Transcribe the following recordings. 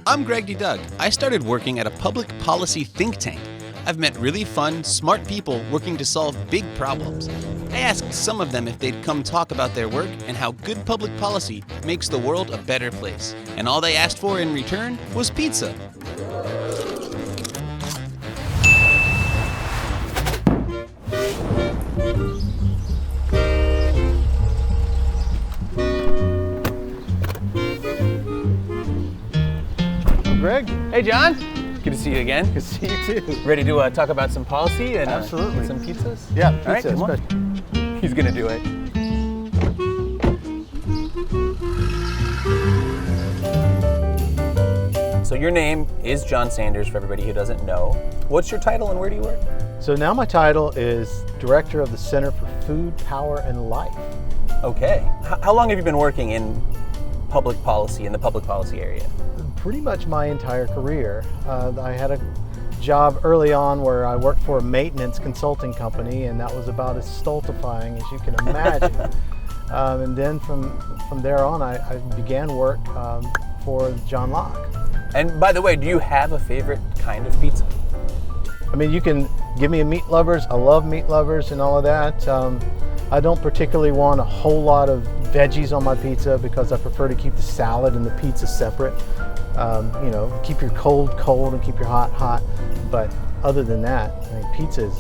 I'm Greg D. Doug. I started working at a public policy think tank. I've met really fun, smart people working to solve big problems. I asked some of them if they'd come talk about their work and how good public policy makes the world a better place. And all they asked for in return was pizza. Greg. Hey, John. Good to see you again. Good to see you too. Ready to talk about some policy and Absolutely. some pizzas? Yeah, All right, pizza. come on. He's gonna do it. So your name is Jon Sanders, for everybody who doesn't know. What's your title and where do you work? So now my title is Director of the Center for Food, Power, and Life. Okay. How long have you been working in public policy, in the public policy area? Pretty much my entire career. I had a job early on where I worked for a maintenance consulting company, and that was about as stultifying as you can imagine. And then from there on, I began work for John Locke. And by the way, do you have a favorite kind of pizza? I mean, you can give me a meat lovers. I love meat lovers and all of that. I don't particularly want a whole lot of veggies on my pizza because I prefer to keep the salad and the pizza separate. Keep your cold and keep your hot. But other than that, I mean, pizza's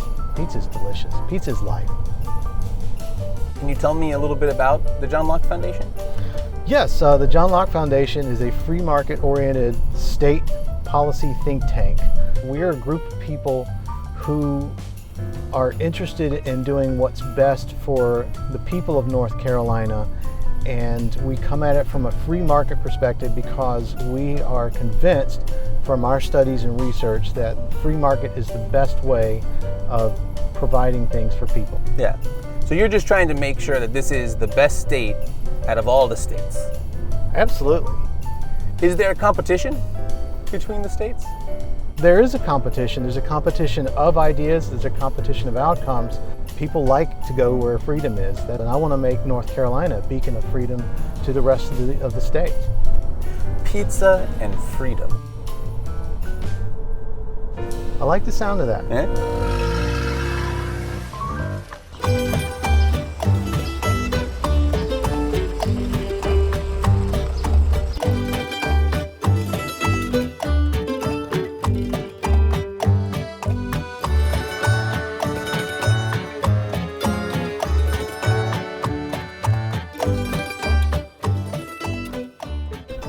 delicious. Pizza's life. Can you tell me a little bit about the John Locke Foundation? Yes, the John Locke Foundation is a free market-oriented state policy think tank. We're a group of people who are interested in doing what's best for the people of North Carolina, and we come at it from a free market perspective because we are convinced from our studies and research that free market is the best way of providing things for people. Yeah. So you're just trying to make sure that this is the best state out of all the states? Absolutely. Is there a competition between the states? There is a competition. There's a competition of ideas. There's a competition of outcomes. People like to go where freedom is. And I want to make North Carolina a beacon of freedom to the rest of the state. Pizza and freedom. I like the sound of that. Eh?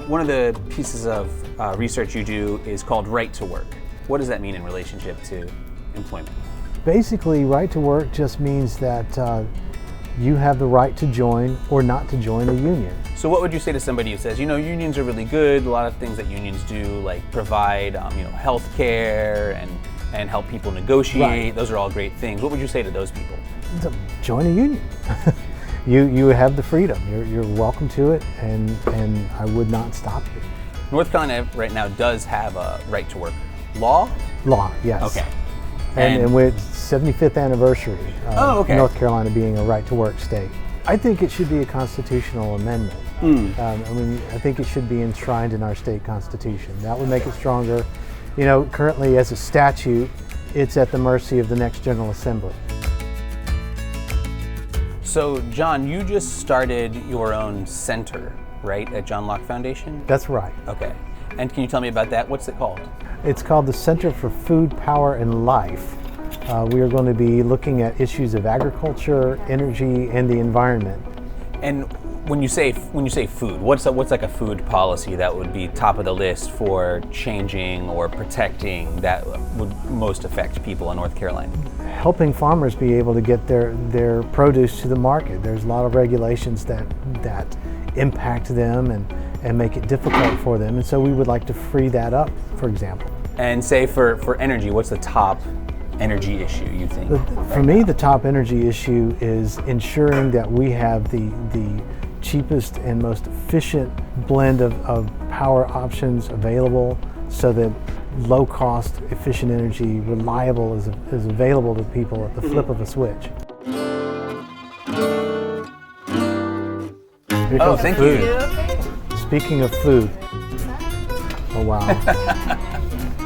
One of the pieces of research you do is called right to work. What does that mean in relationship to employment? Basically, right to work just means that you have the right to join or not to join a union. So what would you say to somebody who says, unions are really good, a lot of things that unions do, like provide health care and help people negotiate, Right. Those are all great things. What would you say to those people? Join a union. You have the freedom. You're welcome to it, and I would not stop you. North Carolina right now does have a right to work law? Law, yes. Okay. And with 75th anniversary of North Carolina being a right to work state. I think it should be a constitutional amendment. I think it should be enshrined in our state constitution. That would make it stronger. Currently as a statute, it's at the mercy of the next General Assembly. So, John, you just started your own center, right, at John Locke Foundation? That's right. Okay. And can you tell me about that? What's it called? It's called the Center for Food, Power, and Life. We are going to be looking at issues of agriculture, energy, and the environment. And when you say food, what's like a food policy that would be top of the list for changing or protecting that would most affect people in North Carolina? Helping farmers be able to get their produce to the market. There's a lot of regulations that impact them and make it difficult for them, and so we would like to free that up, for example. And say for energy, what's the top energy issue you think? For me, the top energy issue is ensuring that we have the cheapest and most efficient blend of power options available so that low-cost, efficient energy, reliable, is available to people at the flip of a switch. Here comes thank food. you. Speaking of food, Oh, wow.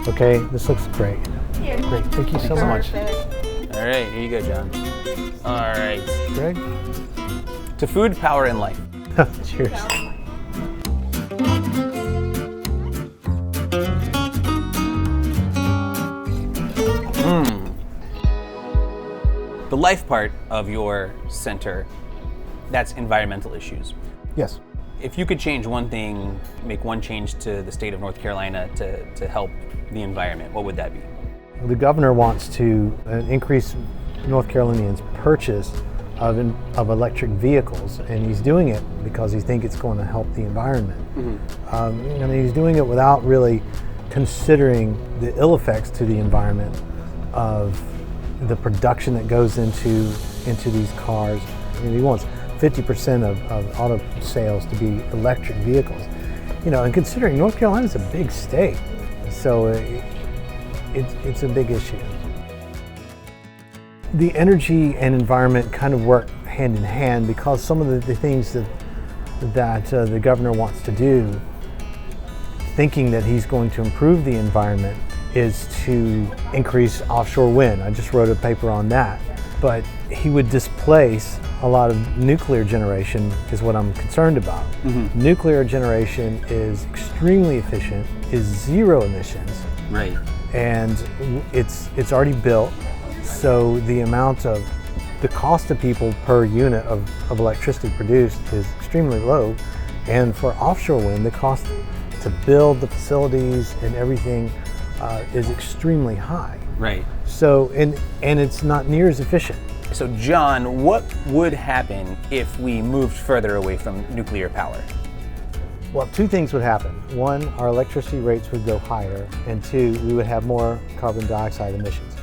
Okay, this looks great. Great, thank you so much. All right, here you go, John. All right. Greg? To food, power, and life. Cheers. The life part of your center, that's environmental issues. Yes. If you could change one thing, make one change to the state of North Carolina to help the environment, what would that be? The governor wants to increase North Carolinians' purchase of electric vehicles, and he's doing it because he thinks it's going to help the environment. And he's doing it without really considering the ill effects to the environment of the production that goes into these cars. I mean, he wants 50% of auto sales to be electric vehicles. And considering North Carolina's a big state, so it's a big issue. The energy and environment kind of work hand in hand because some of the things that the governor wants to do, thinking that he's going to improve the environment, is to increase offshore wind. I just wrote a paper on that. But he would displace a lot of nuclear generation is what I'm concerned about. Nuclear generation is extremely efficient, is zero emissions. Right. And it's already built, so the cost to people per unit of electricity produced is extremely low. And for offshore wind, the cost to build the facilities and everything is extremely high. Right. So, and it's not near as efficient. So John, what would happen if we moved further away from nuclear power? Well, two things would happen. One, our electricity rates would go higher, and two, we would have more carbon dioxide emissions.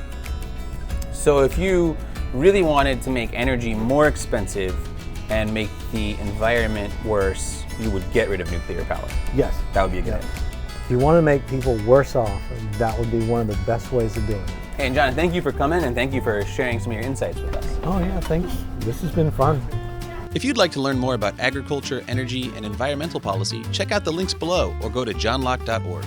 So if you really wanted to make energy more expensive and make the environment worse, you would get rid of nuclear power. Yes. That would be a good idea. If you want to make people worse off, that would be one of the best ways of doing it. Hey, and John, thank you for coming and thank you for sharing some of your insights with us. Oh yeah, thanks. This has been fun. If you'd like to learn more about agriculture, energy, and environmental policy, check out the links below or go to jonlocke.org.